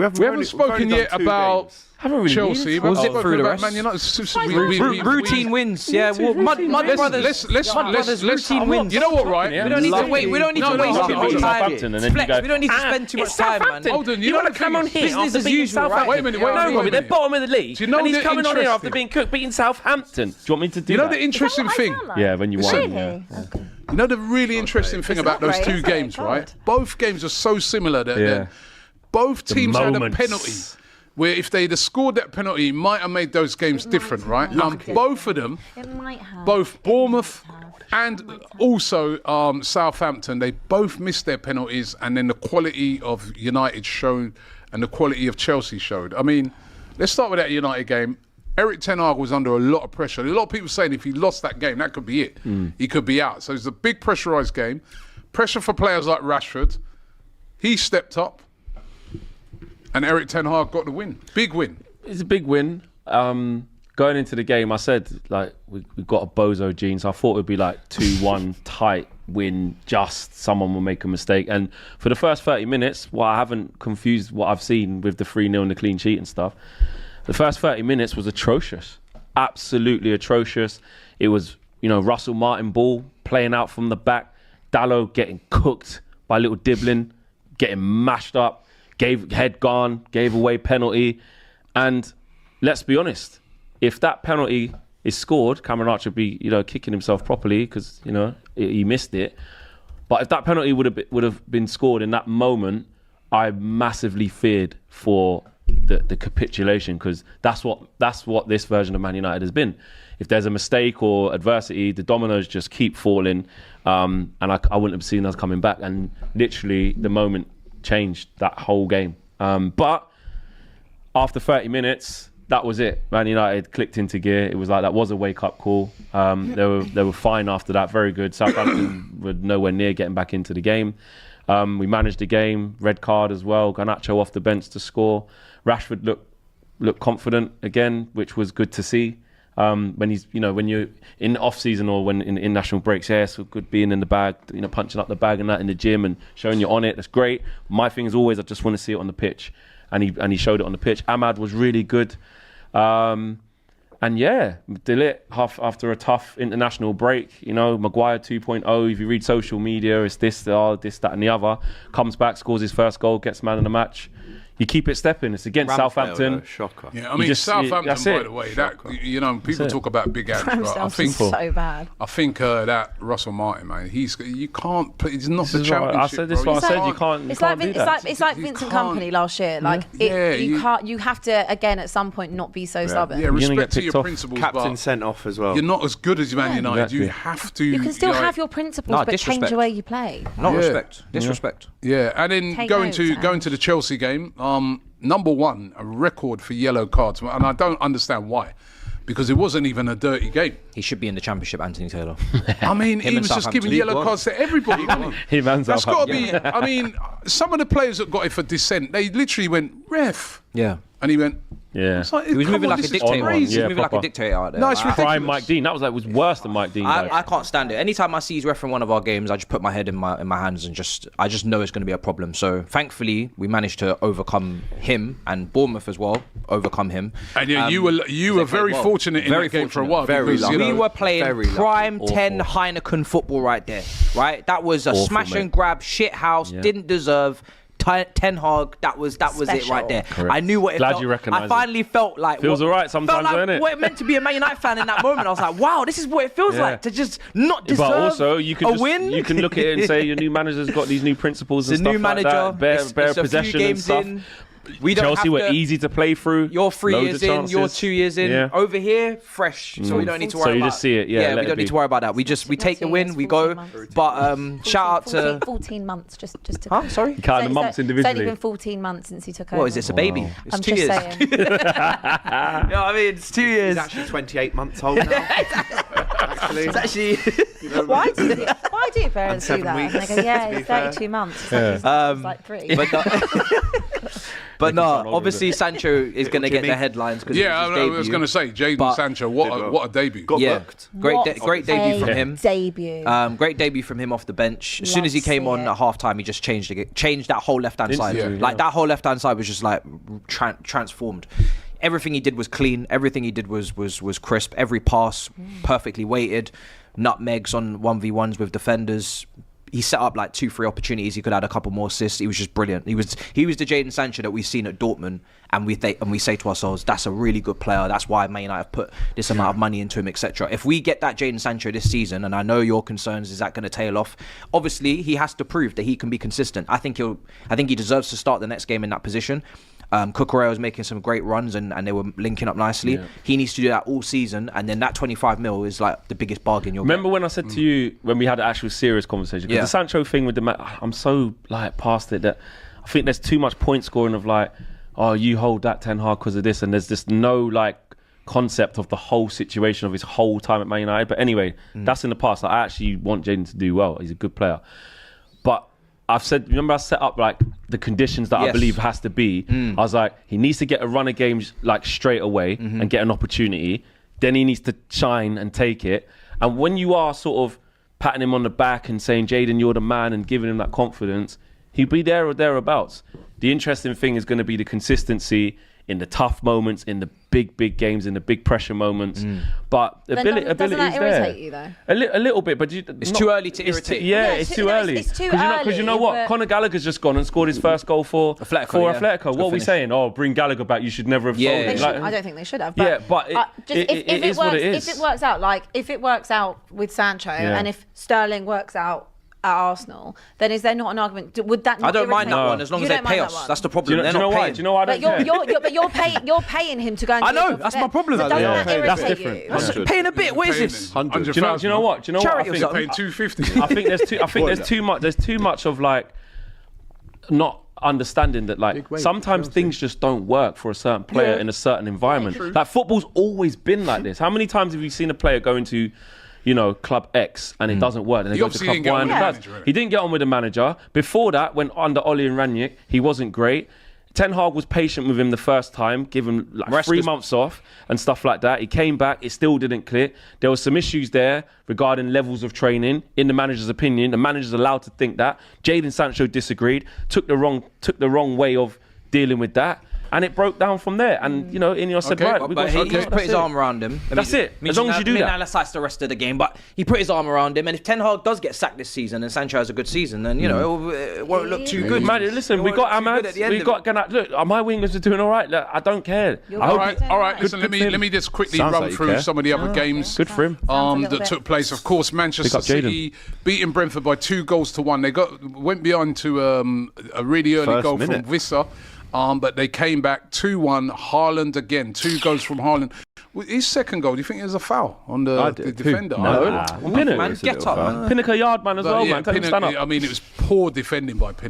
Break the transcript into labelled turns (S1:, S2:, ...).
S1: We haven't spoken yet about Chelsea.
S2: Was it through the rest?
S1: Man United.
S3: Routine wins. Yeah, Mud Brothers.
S1: Let's
S3: routine wins.
S1: You know what, right?
S3: We don't need to wait. We don't need to waste too much time. Flex. We don't need to spend too much time, man.
S1: Hold on.
S4: You want to come on here
S3: business
S4: after
S3: as
S4: beating
S3: usual, right?
S4: Southampton?
S1: Wait a minute.
S4: No, Robbie, they're bottom of the league.
S1: Do you know
S4: and he's
S1: the
S4: coming on here after
S1: interesting-
S4: beating Southampton. Do you want me to do
S1: You know
S4: that?
S1: the interesting thing?
S4: Yeah, when you won.
S5: Really?
S1: You know the really interesting thing about those two games, right? Both games are so similar that both teams had a penalty where if they'd have scored that penalty, it might have made those games different, right? Both of them, both Bournemouth and also Southampton, they both missed their penalties, and then the quality of United showed and the quality of Chelsea showed. I mean, let's start with that United game. Eric Ten Hag was under a lot of pressure. A lot of people saying if he lost that game, that could be it. He could be out. So it's a big pressurised game. Pressure for players like Rashford. He stepped up. And Eric Ten Hag got the win. Big win.
S4: It's a big win. Going into the game, I said, like, we got a bozo gene, so I thought it would be like 2-1 tight win, just someone will make a mistake. And for the first 30 minutes, I haven't confused what I've seen with the 3-0 and the clean sheet and stuff. The first 30 minutes was atrocious. Absolutely atrocious. It was, Russell Martin ball playing out from the back. Dalot getting cooked by little Diblin, getting mashed up. Head gone, gave away penalty. And let's be honest, if that penalty is scored, Cameron Archer would be, kicking himself properly because, he missed it. But if that penalty would have been scored in that moment, I massively feared for the capitulation, because that's what this version of Man United has been. If there's a mistake or adversity, the dominoes just keep falling, and I wouldn't have seen us coming back. And literally, the moment changed that whole game. But after 30 minutes, that was it. Man United clicked into gear. It was like that was a wake-up call. They were fine after that. Very good. Southampton were nowhere near getting back into the game. We managed the game. Red card as well. Garnacho off the bench to score. Rashford looked confident again, which was good to see. When he's, when you're in off season or when in international breaks, it's so good being in the bag, punching up the bag and that in the gym and showing you're on it. That's great. My thing is always, I just want to see it on the pitch, and he showed it on the pitch. Ahmad was really good, and yeah, De Ligt after a tough international break. Maguire 2.0. If you read social media, it's this, that, and the other. Comes back, scores his first goal, gets man of the match. You keep it stepping. It's against Southampton.
S1: Shocker. Yeah, I mean, Southampton, by the way, that people talk about big average, but I think
S5: so bad.
S1: I think that Russell Martin, man, you can't play. It's not the championship.
S4: I said this. What I said. You can't.
S5: It's like Vincent Kompany last year. Like you can't. You have to again at some point not be so stubborn.
S1: Yeah, respect to your principles.
S2: Captain sent off as well.
S1: You're not as good as Man United.
S4: Exactly.
S1: You have to.
S5: You can still have your principles, but change the way you play.
S3: Not respect. Disrespect.
S1: Yeah, and then going to the Chelsea game. Number one, a record for yellow cards, and I don't understand why, because it wasn't even a dirty game.
S3: He should be in the Championship, Anthony Taylor.
S1: I mean, he was just giving yellow cards to everybody. That's got to be. I mean, some of the players that got it for dissent, they literally went ref.
S3: Yeah.
S1: And he went.
S4: Yeah.
S1: Like,
S3: he was moving like a dictator. He was moving like a dictator out there.
S1: No, it's ridiculous.
S4: Prime Mike Dean. That was worse than Mike Dean.
S3: I can't stand it. Anytime I see he's refereeing one of our games, I just put my head in my hands and I just know it's going to be a problem. So thankfully, we managed to overcome him, and Bournemouth as well overcome him.
S1: And you were very fortunate in that game for a while.
S3: We were playing prime 10 Heineken football right there. Right, that was a smash and grab shit house. Didn't deserve. Ten Hag, that was it right there.
S4: Correct.
S3: I knew what it
S4: Glad
S3: felt.
S4: You recognise
S3: I finally felt like
S4: feels alright sometimes,
S3: felt like
S4: doesn't it?
S3: what it meant to be a Man United fan in that moment. I was like, wow, this is what it feels like to just not deserve
S4: but also, you can
S3: a win.
S4: You can look at it and say your new manager's got these new principles and
S3: the
S4: stuff
S3: new manager,
S4: like that. Bare possession and stuff. Chelsea were easy to play through.
S3: You're 3 years in, you're 2 years in.
S4: Yeah.
S3: Over here, fresh. So we don't need to worry about.
S4: So you just see it,
S3: we don't need to worry about that. We take the win, we go. But shout out to
S5: 14 months just to.
S3: Huh? Sorry.
S4: You count the months individually.
S5: It's only been 14 months since he took over.
S3: What is this? A baby? It's
S5: I'm
S3: 2
S5: just
S3: years.
S5: saying.
S3: You know what I mean? It's 2 years.
S2: He's actually 28 months old now.
S3: It's actually.
S5: Why do parents do that? And they go, yeah, he's 32 months. It's like 3.
S3: But no, obviously Sancho is going to get the headlines because
S1: I was going to say Jadon Sancho. What a debut!
S3: Great debut from him.
S5: Great
S3: debut from him off the bench. As soon as he came on at half time, he just changed that whole left hand side. Like that whole left hand side was just like transformed. Everything he did was clean. Everything he did was crisp. Every pass perfectly weighted. Nutmegs on 1v1s with defenders. He set up like 2-3 opportunities. He could add a couple more assists. He was just brilliant. He was the Jadon Sancho that we've seen at Dortmund, and we say to ourselves, that's a really good player. That's why Man United have put this amount of money into him, etc. If we get that Jadon Sancho this season, and I know your concerns, is that going to tail off? Obviously, he has to prove that he can be consistent. I think he deserves to start the next game in that position. Cucurella was making some great runs and they were linking up nicely. Yeah. He needs to do that all season, and then that 25 mil is like the biggest bargain you'll
S4: Remember when I said to you, when we had an actual serious conversation, because the Sancho thing with I'm so like past it that I think there's too much point scoring of like, oh, you hold that Ten Hag because of this, and there's just no like concept of the whole situation of his whole time at Man United. But anyway, that's in the past. Like, I actually want Jadon to do well. He's a good player. But I've said, remember I set up like the conditions that I believe has to be. I was like, he needs to get a run of games like straight away and get an opportunity. Then he needs to shine and take it. And when you are sort of patting him on the back and saying, Jadon, you're the man, and giving him that confidence, he'll be there or thereabouts. The interesting thing is going to be the consistency in the tough moments, in the big games, in the big pressure moments. But ability is there. Doesn't that irritate
S5: you though?
S4: A little bit, but
S3: it's too early to irritate.
S4: It's too early.
S5: It's too early.
S4: Because you know what? Conor Gallagher's just gone and scored his first goal for Atletico. What are we saying? Oh, bring Gallagher back. You should never have sold him.
S5: I don't think they should have. But
S4: it is what it is.
S5: If it works out with Sancho, and if Sterling works out at Arsenal, then is there not an argument? Would that not
S3: I don't mind that
S5: irritate
S3: one as long as they pay us. That's the problem.
S4: Do you know why? Do you know why I don't care?
S5: But you're paying him to go and
S3: I know, that's my problem.
S5: So doesn't that irritate
S4: that's different.
S5: you?
S3: I'm paying a bit. What is this?
S1: 100.
S4: Do you know what?
S3: Charity
S4: I
S3: or
S4: think
S3: something?
S1: Paying 250.
S4: I think there's too much of like not understanding that like sometimes things just don't work for a certain player in a certain environment. Like football's always been like this. How many times have you seen a player go into Club X and it doesn't work, and they go to Club Y and it does. He didn't get on with the manager. Before that, when under Oli and Rangnick, he wasn't great. Ten Hag was patient with him the first time, give him like 3 months off and stuff like that. He came back, it still didn't click. There were some issues there regarding levels of training. In the manager's opinion, the manager's allowed to think that. Jadon Sancho disagreed, took the wrong way of dealing with that. And it broke down from there. And, Ineos said, right.
S3: But he put his arm around him.
S4: That's it. As long as you do that.
S3: That's the rest of the game. But he put his arm around him. And if Ten Hag does get sacked this season and Sancho has a good season, then, it won't look too good.
S4: Man, listen, we got Ahmad. Look, my wingers are doing all right. Look, I don't care.
S1: All right. Listen, let me just quickly run through some of the other games.
S4: Good for him.
S1: That took place. Of course, Manchester City beating Brentford by 2-1. They went behind to a really early goal from Wissa. But they came back 2-1. Haaland again, 2 goals from Haaland. His second goal, do you think it was a foul on the defender?
S4: No.
S3: Man, get up, man.
S4: Pinnacle yard man as well, man. Tell him stand up.
S1: I mean, it was poor defending by Pinnacle.